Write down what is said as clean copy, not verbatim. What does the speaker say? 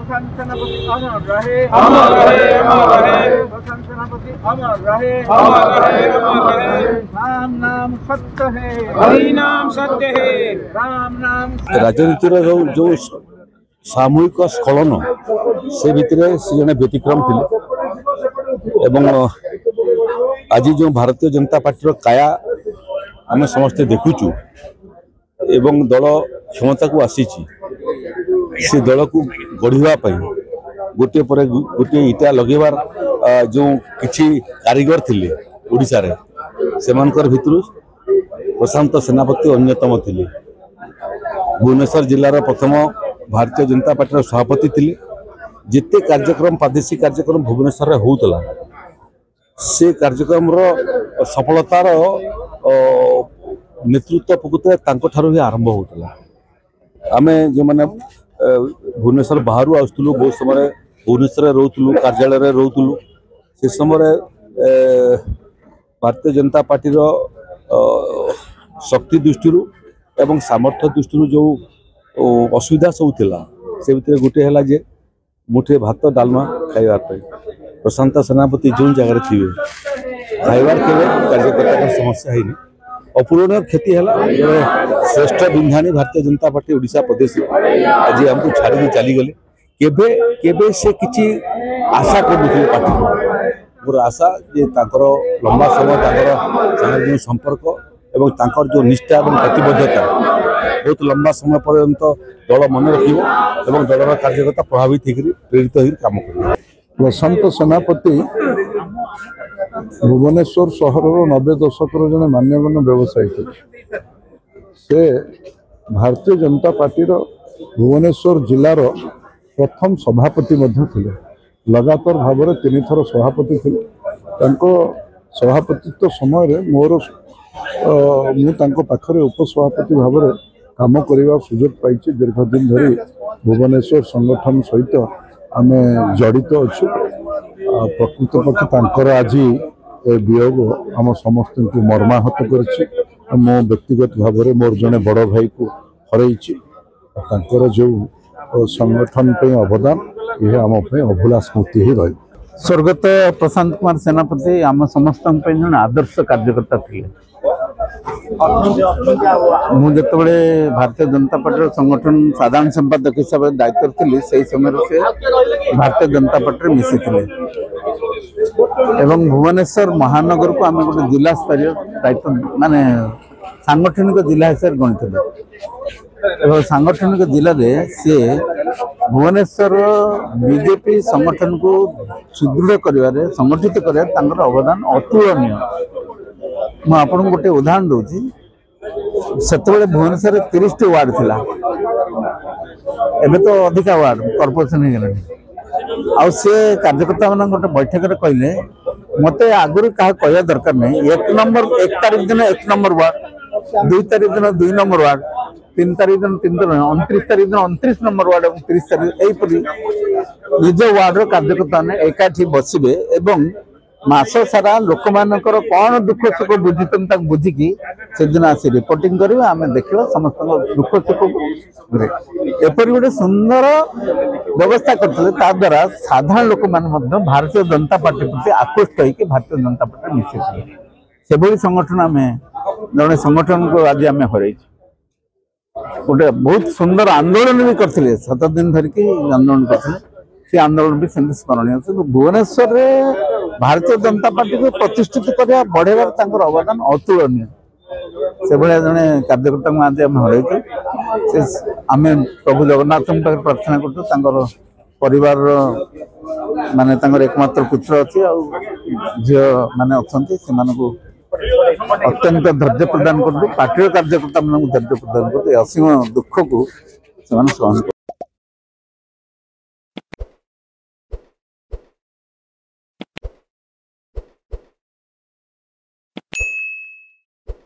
बसंत सेनापति अमर रहे, अमर रहे, अमर रहे। बसंत सेनापति अमर रहे, अमर रहे, अमर रहे। राम नाम सत्य है, हरि नाम सत्य है। राम नाम राजनीतिर जो सामूहिक स्खलन से भितर से जड़े व्यतिक्रम थे एवं आज जो भारतीय जनता पार्टी काया आम समस्ते देखुचु एवं दल क्षमता को आसी से दल को गढ़ापी गोटे पर गोटे इटा लगेबार जो किछि कारीगर थिले ओडिशा रे सेमानकर भितरु प्रशांत सेनापति अन्यतम थिले। भुवनेश्वर जिलार प्रथम भारतीय जनता पार्टी सभापति थिले। जिते कार्यक्रम प्रादेशिक कार्यक्रम भुवनेश्वर रे होउतला से कार्यक्रम रो सफलतार नेतृत्व प्रकृत तांको ठारो ही आरंभ होउतला। आमे जो माने भुवनेश्वर बाहर आसुलु बहुत समय भुवनेश्वर रोलु कार्यालय रोलु से समय भारतीय जनता पार्टी शक्ति दृष्टि एवं सामर्थ्य दृष्टि जो असुविधा सब थिला से भितर गोटे है जे मुठे भात डालमा खाइबार प्रशांत सेनापति जो जगह थे खाइबार के कार्यकर्ता समस्या है अपूरणीय क्षति है। श्रेष्ठ बिंधाणी भारतीय जनता पार्टी ओडिशा प्रदेश आज हमको छाड़ी चली गले केबे केबे से किछि आशा कर पार्टी मोर आशा जे तांकर लंबा समय जो संपर्क एवं तांकर जो निष्ठा और प्रतिबद्धता बहुत लंबा समय पर्यंत दल मन रखिब एवं दलर कार्यकर्ता प्रभावित होकर प्रेरित हो काम कर। प्रशांत सेनापति भुवनेश्वर सहर 90 दशक जड़े मान्यगण्य व्यवसायी थे। से भारतीय जनता पार्टी भुवनेश्वर जिलार प्रथम सभापति थे। लगातार भाव में 3 थर सभापति थे। सभापतित्व समय मोर पाखरे उपसभापति भाव में काम करने सुजोग पाई। दीर्घ दिन धरी भुवनेश्वर संगठन सहित आम जड़ित अच्छु। प्रकृत पक्ष आज वियोग आम समस्त को मर्माहत कर व्यक्तिगत भाव में मोर जड़े बड़ भाई को हरई जो संगठन पे अवदान यह आम अभूला स्मृति ही रही। स्वर्गत प्रशांत कुमार सेनापति आम समस्त जन आदर्श कार्यकर्ता थे। मुझे भारतीय जनता पार्टी संगठन साधारण संपादक हिसाब से दायित्व थी से समय से भारतीय जनता पार्टी मिसी थे एवं भुवनेश्वर महानगर को आम गोटे जिला स्तरीय दायित्व माने सांगठनिक जिला हिसाब से गणित सांगठनिक जिले में सी भुवनेश्वर बीजेपी संगठन को सुदृढ़ कर संगठित कर अवदान अतुलनीय। मुझे गोटे उदाहरण दूसरी से भुवनेश्वर 30 टी वार्ड थिला एबे तो अधिका वार्ड कॉर्पोरेशन हो सी कार्यकर्ता मान गोटे बैठक में कहले मत आगुरी क्या कहवा दरकार नहीं 1 तारीख दिन 1 नंबर वार्ड 2 तारीख दिन 2 नंबर वार्ड 3 तारीख दिन 3 नंबर 29 तारीख दिन 29 नंबर वार्ड और 30 तारीख यहीपरी निज वार्ड कार्यकर्ता ने एकाठी बसवे एवं मास सारा लोक मानकर कौन दुख सुख बुझी बुझिकी से दिन आसी रिपोर्टिंग करेंगे आम देखा समस्त दुख सुख एपरी गोटे सुंदर व्यवस्था करते द्वारा साधारण लोक मैंने भारतीय जनता पार्टी प्रति आकृष्ट होकर भारतीय जनता पार्टी मिसी से भाई संगठन आम जड़े संगठन को आज आम हर गोटे बहुत सुंदर आंदोलन भी करते 7 दिन धरिकी आंदोलन करते से आंदोलन भी सेमती स्मरणीय। भुवनेश्वर में भारतीय जनता पार्टी को प्रतिष्ठित करने बढ़ेबार अवदान अतुलनीय से भाया जड़े कार्यकर्ता आज आम हर आम प्रभु जगन्नाथ प्रार्थना कर परिवार माने एकमात्र पुत्र अच्छी झी मैंने अच्छा अत्यंत धैर्य प्रदान कर पार्टी कार्यकर्ता मान धैर्य प्रदान कर असीम दुख को सहन